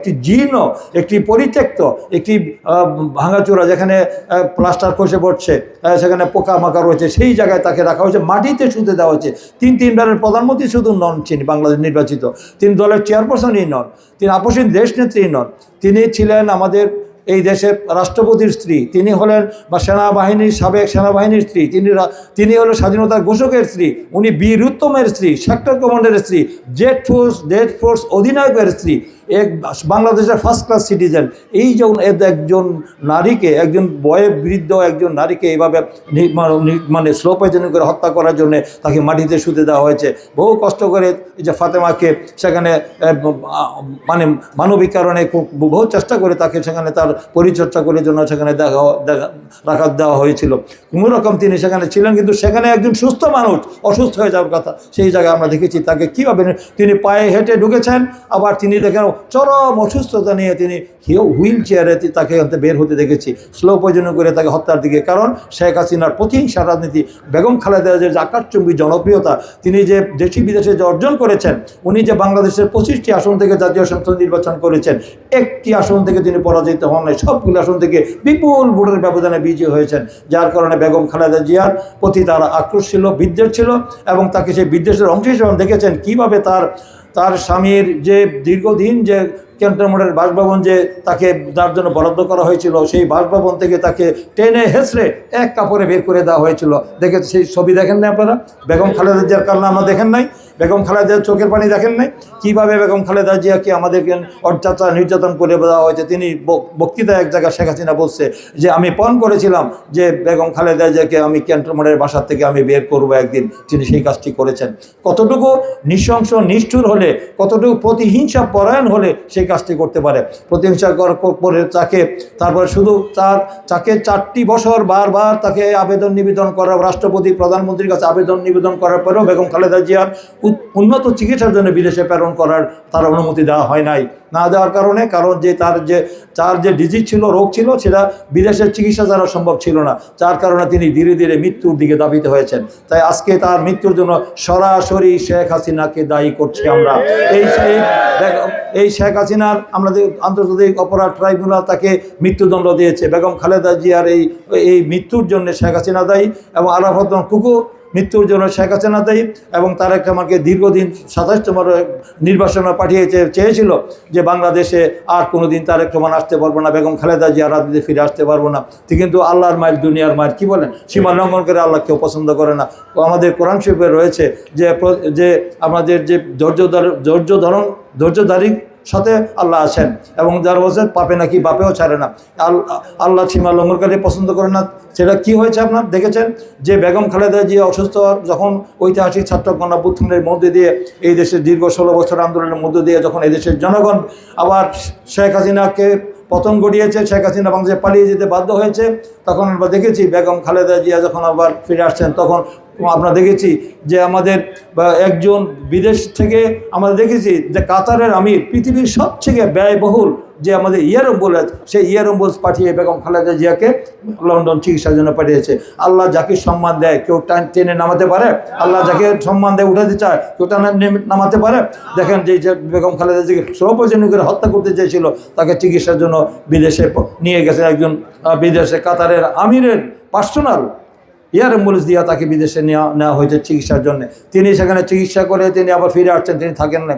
একটি জীর্ণ, একটি পরিত্যক্ত, একটি ভাঙাচোরা, যেখানে প্লাস্টার খসে পড়ছে, সেখানে পোকামাকড় রয়েছে, সেই জায়গায় তাকে রাখা হয়েছে, মাটিতে শুতে দেওয়া হয়েছে। তিনবারের প্রধানমন্ত্রী শুধু নন তিনি বাংলাদেশ নির্বাচিত, তিনি দলের চেয়ারপারসনই নন, তিনি আপসীন দেশনেত্রী নন, তিনি ছিলেন আমাদের এই দেশের রাষ্ট্রপতির স্ত্রী, তিনি হলেন বা সেনাবাহিনীর সাবেক সেনাবাহিনীর স্ত্রী, তিনি হলেন স্বাধীনতার ঘোষকের স্ত্রী, উনি বীর উত্তমের স্ত্রী, সেক্টর কমান্ডারের স্ত্রী, জেড ফোর্স অধিনায়কের স্ত্রী, এক বাংলাদেশের ফার্স্ট ক্লাস সিটিজেন। এই যে একজন নারীকে, একজন বয়োবৃদ্ধ একজন নারীকে এইভাবে মানে স্লো পয়জনিং করে হত্যা করার জন্য তাকে মাটিতে শুতে দেওয়া হয়েছে। বহু কষ্ট করে এই যে ফাতেমাকে সেখানে মানে মানবিক কারণে বহু চেষ্টা করে তাকে সেখানে তার পরিচর্যা করে জন্য সেখানে রাখা দেওয়া হয়েছিল। কোনোরকম তিনি সেখানে ছিলেন, কিন্তু সেখানে একজন সুস্থ মানুষ অসুস্থ হয়ে যাওয়ার কথা, সেই জায়গায় আমরা দেখেছি তাকে কীভাবে তিনি পায়ে হেঁটে ঢুকেছেন, আবার তিনি দেখেন চরম অসুস্থতা নিয়ে তিনি হুইল চেয়ারে তাকে বের হতে দেখেছি, স্লো পয়জনিং করে তাকে হত্যার দিকে। কারণ শেখ হাসিনার প্রতিহিংসা রাজনীতি, বেগম খালেদা জিয়ার যে আকাশচুম্বী জনপ্রিয়তা, তিনি যে দেশি বিদেশে যে অর্জন করেছেন, উনি যে বাংলাদেশের 25টি আসন থেকে জাতীয় সংসদ নির্বাচন করেছেন, একটি আসন থেকে তিনি পরাজিত হন নাই, সবগুলো আসন থেকে বিপুল ভোটের ব্যবধানে বিজয়ী হয়েছেন। যার কারণে বেগম খালেদা জিয়ার প্রতি তার আক্রোশ ছিল, বিদ্বেষ ছিল, এবং তাকে সেই বিদ্বেষের অংশ হিসেবে দেখেছেন কীভাবে তার স্বামীর যে দীর্ঘদিন যে ক্যান্টনমেন্টের বাসভবন যে তাকে তার জন্য বরাদ্দ করা হয়েছিল, সেই বাসভবন থেকে তাকে টেনে হেঁচড়ে এক কাপড়ে বের করে দেওয়া হয়েছিল। সেই ছবি দেখেন নাই আপনারা? বেগম খালেদা জিয়ার কারনামা দেখেন নাই? বেগম খালেদা জিয়ার চোখের পানি দেখেন নাই? কীভাবে বেগম খালেদা জিয়াকে আমাদেরকে অত্যাচার নির্যাতন করে দেওয়া হয়েছে। তিনি বক্তৃতা এক জায়গায় শেখ হাসিনা বলছে যে আমি পণ করেছিলাম যে বেগম খালেদা জিয়াকে আমি ক্যান্টনমেন্টের বাসার থেকে আমি বের করবো একদিন, তিনি সেই কাজটি করেছেন। কতটুকু নৃশংস নিষ্ঠুর হলে, কতটুকু প্রতিহিংসা পরায়ণ হলে সেই কাজটি করতে পারে। প্রতিহিংসা করে তারপরে শুধু তাকে 4টি বছর বারবার তাকে আবেদন নিবেদন করা, রাষ্ট্রপতি প্রধানমন্ত্রীর কাছে আবেদন নিবেদন করার পরেও বেগম খালেদা জিয়ার উন্নত চিকিৎসার জন্য বিদেশে প্রেরণ করার তার অনুমতি দেওয়া হয় নাই। না দেওয়ার কারণে, কারণ যে তার যে ডিজিজ ছিল, রোগ ছিল, সেটা বিদেশের চিকিৎসা দ্বারা সম্ভব ছিল না, যার কারণে তিনি ধীরে ধীরে মৃত্যুর দিকে ধাবিত হয়েছেন। তাই আজকে তার মৃত্যুর জন্য সরাসরি শেখ হাসিনাকে দায়ী করছি আমরা। এই শেখ হাসিনার আমাদের আন্তর্জাতিক অপরাধ ট্রাইব্যুনাল তাকে মৃত্যুদণ্ড দিয়েছে। বেগম খালেদা জিয়ার এই মৃত্যুর জন্য শেখ হাসিনা দায়ী, এবং আরাফাত কুকু মৃত্যুর জন্য শেখ হাসিনা দায়ী, এবং তারেক রহমানকে দীর্ঘদিন 27তম নির্বাচনে চেয়েছিল যে বাংলাদেশে আর কোনোদিন তারেক রহমান আসতে পারবো না, বেগম খালেদা জিয়া রাজনীতি ফিরে আসতে পারবো না। কিন্তু আল্লাহর মাইল দুনিয়ার মাইল কি বলেন, সীমা লঙ্ঘন করে আল্লাহ কেউ পছন্দ করে না। আমাদের কোরআন শরীফে রয়েছে যে আমাদের যে ধৈর্যধারী সাথে আল্লাহ আছেন, এবং যার বলছেন পাপে নাকি বাপেও ছাড়ে না। আল্লাহ সীমা লঙ্ঘনকারী পছন্দ করে না। সেটা কি হয়েছে আপনার দেখেছেন, যে বেগম খালেদা জিয়া অসুস্থ, যখন ঐতিহাসিক ছাত্র গণঅভ্যুত্থানের মধ্যে দিয়ে এই দেশের দীর্ঘ 16 বছর আন্দোলনের মধ্যে দিয়ে যখন এই দেশের জনগণ আবার শেখ হাসিনাকে পতন ঘটিয়েছে, শেখ হাসিনা বাংলাদেশে পালিয়ে যেতে বাধ্য হয়েছে, তখন আমরা দেখেছি বেগম খালেদা জিয়া যখন আবার ফিরে আসছেন, তখন আমরা দেখেছি যে আমাদের একজন বিদেশ থেকে আমরা দেখেছি যে কাতারের আমির, পৃথিবীর সবথেকে ব্যয়বহুল যে আমাদের এয়ার অ্যাম্বুলেন্স, সেই এয়ার অ্যাম্বুলেন্স পাঠিয়ে বেগম খালেদা জিয়াকে লন্ডন চিকিৎসার জন্য পাঠিয়েছে। আল্লাহ যাকে সম্মান দেয় কেউ টেনে নামাতে পারে? আল্লাহ যাকে সম্মান দেয় উঠাতে চায় কেউ নামাতে পারে? দেখেন যে বেগম খালেদা জিয়াকে সর্বজনীন করে হত্যা করতে চেয়েছিল, তাকে চিকিৎসার জন্য বিদেশে নিয়ে গেছে একজন বিদেশে কাতারের আমিরের পার্সোনাল এয়ার অ্যাম্বুলেন্স দিয়ে তাকে বিদেশে নেওয়া হয়েছে চিকিৎসার জন্য। তিনি সেখানে চিকিৎসা করে তিনি আবার ফিরে আসছেন, তিনি থাকেন না,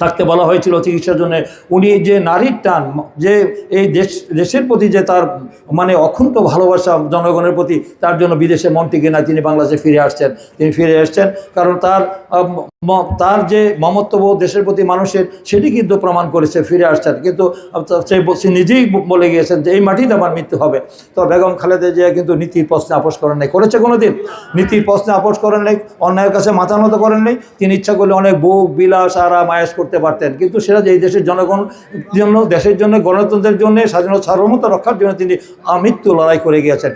থাকতে বলা হয়েছিল চিকিৎসার জন্য। উনি যে নারীর টান, যে এই দেশের প্রতি যে তার মানে অক্ষুণ্ণ ভালোবাসা জনগণের প্রতি, তার জন্য বিদেশে মন টিকে না, তিনি বাংলাদেশে ফিরে আসছেন। কারণ তার যে মমত্ববোধ দেশের প্রতি মানুষের, সেটি কিন্তু প্রমাণ করেছে, ফিরে আসছেন। কিন্তু সে নিজেই বলে গিয়েছেন যে এই মাটিতে আমার মৃত্যু হবে। তো বেগম খালেদা জিয়া কিন্তু নীতির প্রশ্নে আপোষ করেন নাই, করেছে কোনোদিন? নীতির প্রশ্নে আপোষ করেন নাই, অন্যায়ের কাছে মাথা নত করেন নাই। তিনি ইচ্ছা করলে অনেক ভোগ বিলাস আরাম আয়েশ করতে পারতেন, কিন্তু সেটা যে এই দেশের জনগণ জন্য, দেশের জন্য, গণতন্ত্রের জন্য, স্বাধীনতা সার্বভৌমত্ব রক্ষার জন্য তিনি আমৃত্যু লড়াই করে গিয়েছেন।